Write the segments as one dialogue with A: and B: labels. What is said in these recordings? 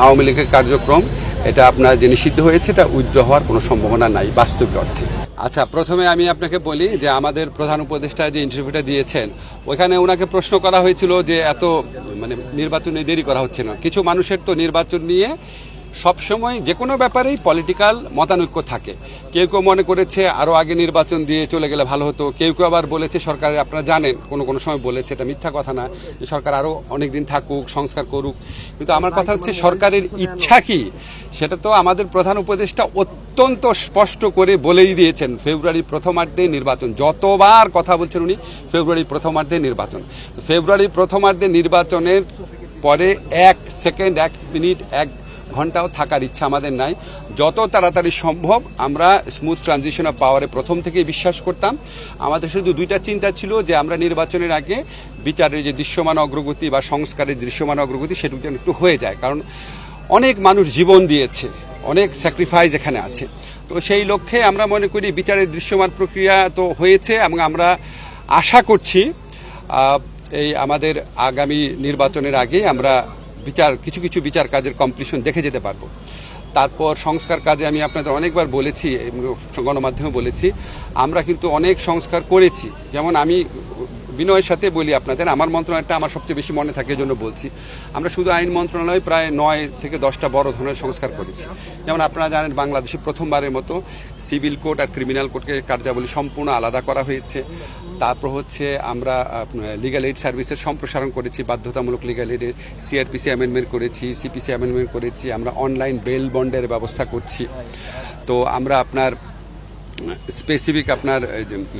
A: আওয়ামী লীগের কার্যক্রম এটা আপনার যে নিষিদ্ধ হয়েছে এটা উইথড্র হওয়ার কোনো সম্ভাবনা নাই বাস্তবিক অর্থে। আচ্ছা, প্রথমে আমি আপনাকে বলি যে আমাদের প্রধান উপদেষ্টা যে ইন্টারভিউটা দিয়েছেন ওইখানে ওনাকে প্রশ্ন করা হয়েছিল যে এত নির্বাচনে দেরি করা হচ্ছে না। কিছু মানুষের তো নির্বাচন নিয়ে সবসময় যে কোনো ব্যাপারেই পলিটিক্যাল মতানৈক্য থাকে। কেউ কেউ মনে করেছে আরও আগে নির্বাচন দিয়ে চলে গেলে ভালো হতো, কেউ কেউ আবার বলেছে সরকার, আপনারা জানেন কোনো সময় বলেছে, এটা মিথ্যা কথা না, যে সরকার আরও অনেক দিন থাকুক, সংস্কার করুক। কিন্তু আমার কথা হচ্ছে সরকারের ইচ্ছা কি সেটা তো আমাদের প্রধান উপদেষ্টা অত্যন্ত স্পষ্ট করে বলেই দিয়েছেন। ফেব্রুয়ারির প্রথমার্ধে নির্বাচন, যতবার কথা বলছেন উনি ফেব্রুয়ারির প্রথমার্ধে নির্বাচন। তো ফেব্রুয়ারির প্রথমার্ধে নির্বাচনের পরে 1 সেকেন্ড 1 মিনিট 1 ঘন্টাও থাকার ইচ্ছা আমাদের নাই। যত তাড়াতাড়ি সম্ভব আমরা স্মুথ ট্রানজিশন অফ পাওয়ারে প্রথম থেকেই বিশ্বাস করতাম। আমাদের শুধু দুইটা চিন্তা ছিল যে আমরা নির্বাচনের আগে বিচারের যে দৃশ্যমান অগ্রগতি বা সংস্কারের দৃশ্যমান অগ্রগতি সেটুকু যেন একটু হয়ে যায়, কারণ অনেক মানুষ জীবন দিয়েছে, অনেক স্যাক্রিফাইস এখানে আছে। তো সেই লক্ষ্যে আমরা মনে করি বিচারের দৃশ্যমান প্রক্রিয়া তো হয়েছে এবং আমরা আশা করছি এই আমাদের আগামী নির্বাচনের আগে আমরা কিছু কিছু বিচার কাজের কমপ্লিশন দেখে যেতে পারবো। তারপর সংস্কার কাজে আমি আপনাদের অনেকবার বলেছি, গণমাধ্যমে বলেছি, আমরা কিন্তু অনেক সংস্কার করেছি। যেমন আমি বিনয়ের সাথে বলি আপনাদের, আমার মন্ত্রণালয়টা আমার সবচেয়ে বেশি মনে থাকে, এজন্য বলছি। আমরা শুধু আইন মন্ত্রণালয় প্রায় 9 থেকে 10টা বড় ধরনের সংস্কার করেছি। যেমন আপনারা জানেন বাংলাদেশে প্রথমবারের মতো সিভিল কোড আর ক্রিমিনাল কোডকে কার্যাবলী সম্পূর্ণ আলাদা করা হয়েছে। তারপর হচ্ছে আমরা লিগ্যাল এইড সার্ভিসের সম্প্রসারণ করেছি, বাধ্যতামূলক লিগ্যাল এইডের সিআরপিসি অ্যামেন্ডমেন্ট করেছি, সিপিসি অ্যামেন্ডমেন্ট করেছি, আমরা অনলাইন বেল বন্ডের ব্যবস্থা করছি। তো আমরা আপনার স্পেসিফিক আপনার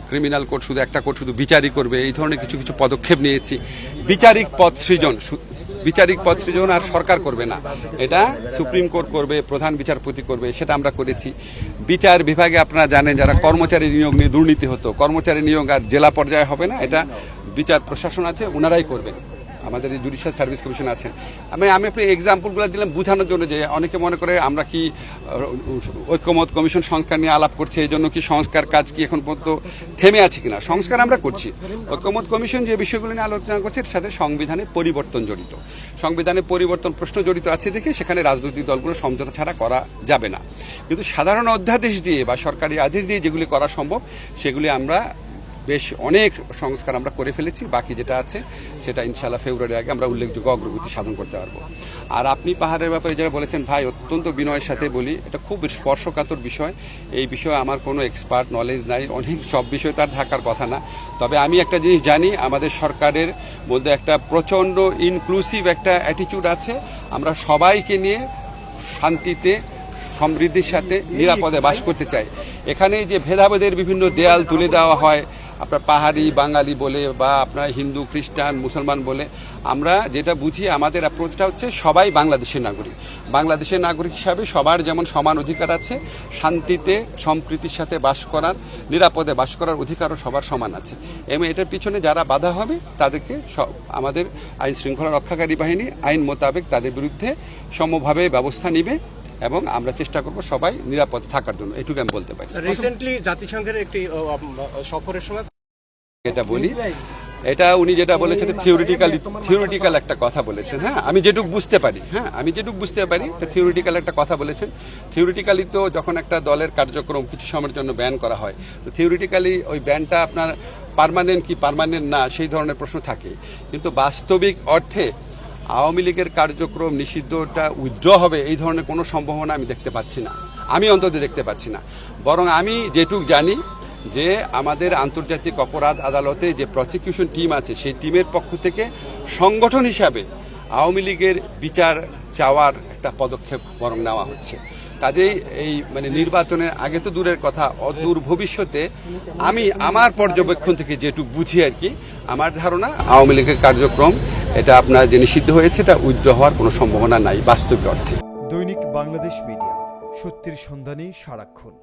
A: ক্রিমিনাল কোড শুধু একটা কোড শুধু বিচারই করবে, এই ধরনের কিছু কিছু পদক্ষেপ নিয়েছি। বিচারিক পদ সৃজন আর সরকার করবে না, এটা সুপ্রিম কোর্ট করবে, প্রধান বিচারপতি করবে, সেটা আমরা করেছি। বিচার বিভাগে আপনারা জানেন যারা কর্মচারী নিয়োগ নিয়ে দুর্নীতি হতো, কর্মচারী নিয়োগ আর জেলা পর্যায়ে হবে না, এটা বিচার প্রশাসন আছে ওনারাই করবেন, আমাদের এই জুডিশিয়াল সার্ভিস কমিশন আছেন। আমি আপনি এক্সাম্পলগুলো দিলাম বোঝানোর জন্য যে অনেকে মনে করে আমরা কি ঐক্যমত কমিশন সংস্কার নিয়ে আলাপ করছি, এই জন্য কি সংস্কার কাজ কি এখন পর্যন্ত থেমে আছে কিনা। সংস্কার আমরা করছি। ঐক্যমত কমিশন যে বিষয়গুলো নিয়ে আলোচনা করছে এর সাথে সংবিধানে পরিবর্তন জড়িত, সংবিধানে পরিবর্তন প্রশ্ন জড়িত আছে দেখে সেখানে রাজনৈতিক দলগুলো সমঝোতা ছাড়া করা যাবে না। কিন্তু সাধারণ অধ্যাদেশ দিয়ে বা সরকারি আদেশ দিয়ে যেগুলি করা সম্ভব সেগুলি আমরা বেশ অনেক সংস্কার আমরা করে ফেলেছি। বাকি যেটা আছে সেটা ইনশাআল্লাহ ফেব্রুয়ারির আগে আমরা উল্লেখযোগ্য অগ্রগতি সাধন করতে পারবো। আর আপনি পাহাড়ের ব্যাপারে যারা বলেছেন, ভাই অত্যন্ত বিনয়ের সাথে বলি, এটা খুব স্পর্শকাতর বিষয়। এই বিষয়ে আমার কোনো এক্সপার্ট নলেজ নাই, অনেক সব বিষয় তার থাকার কথা না। তবে আমি একটা জিনিস জানি, আমাদের সরকারের মধ্যে একটা প্রচণ্ড ইনক্লুসিভ একটা অ্যাটিটিউড আছে। আমরা সবাইকে নিয়ে শান্তিতে সমৃদ্ধির সাথে নিরাপদে বাস করতে চাই। এখানে যে ভেদাভেদের বিভিন্ন দেয়াল তুলে দেওয়া হয়, আপনার পাহাড়ি বাঙালি বলে বা আপনার হিন্দু খ্রিস্টান মুসলমান বলে, আমরা যেটা বুঝি আমাদের অ্যাপ্রোচটা হচ্ছে সবাই বাংলাদেশের নাগরিক। বাংলাদেশের নাগরিক হিসাবে সবার যেমন সমান অধিকার আছে, শান্তিতে সম্প্রীতির সাথে বাস করার, নিরাপদে বাস করার অধিকারও সবার সমান আছে। এবং এটার পিছনে যারা বাধা হবে তাদেরকে আমাদের আইন শৃঙ্খলা রক্ষাকারী বাহিনী আইন মোতাবেক তাদের বিরুদ্ধে সমভাবে ব্যবস্থা নিবে এবং আমরা চেষ্টা করব সবাই নিরাপদ থাকার জন্য। এটুকু আমি বলতে পারি।
B: রিসেন্টলি জাতিসংঘের একটি সফরের সময়
A: এটা বলি, এটা উনি যেটা বলেছেন থিওরিটিক্যাল একটা কথা বলেছেন। হ্যাঁ, আমি যেটুকু বুঝতে পারি, থিওরিটিক্যাল একটা কথা বলেছেন। থিওরিটিক্যালি তো যখন একটা দলের কার্যক্রম কিছু সময়ের জন্য ব্যান করা হয়, তো থিওরিটিক্যালি ওই ব্যানটা আপনার পার্মানেন্ট কি পার্মানেন্ট না সেই ধরনের প্রশ্ন থাকে। কিন্তু বাস্তবিক অর্থে আওয়ামী লীগের কার্যক্রম নিষিদ্ধটা উইথড্র হবে এই ধরনের কোনো সম্ভাবনা আমি দেখতে পাচ্ছি না, আমি অন্তত দেখতে পাচ্ছি না। বরং আমি যেটুক জানি যে আমাদের আন্তর্জাতিক অপরাধ আদালতে যে প্রসিকিউশন টিম আছে সেই টিমের পক্ষ থেকে সংগঠন হিসাবে আওয়ামী লীগের বিচার চাওয়ার একটা পদক্ষেপ বরং নেওয়া হচ্ছে। কাজেই এই নির্বাচনের আগে তো দূরের কথা, অদূর ভবিষ্যতে আমি আমার পর্যবেক্ষণ থেকে যেটুকু বুঝি আর কি, আমার ধারণা আওয়ামী লীগের কার্যক্রম এটা আপনার যে নিষিদ্ধ হয়েছে এটা উইথড্র হওয়ার কোনো সম্ভাবনা নাই বাস্তবিক অর্থে।
C: দৈনিক বাংলাদেশ মিডিয়া, সত্যের সন্ধানে সারাক্ষণ।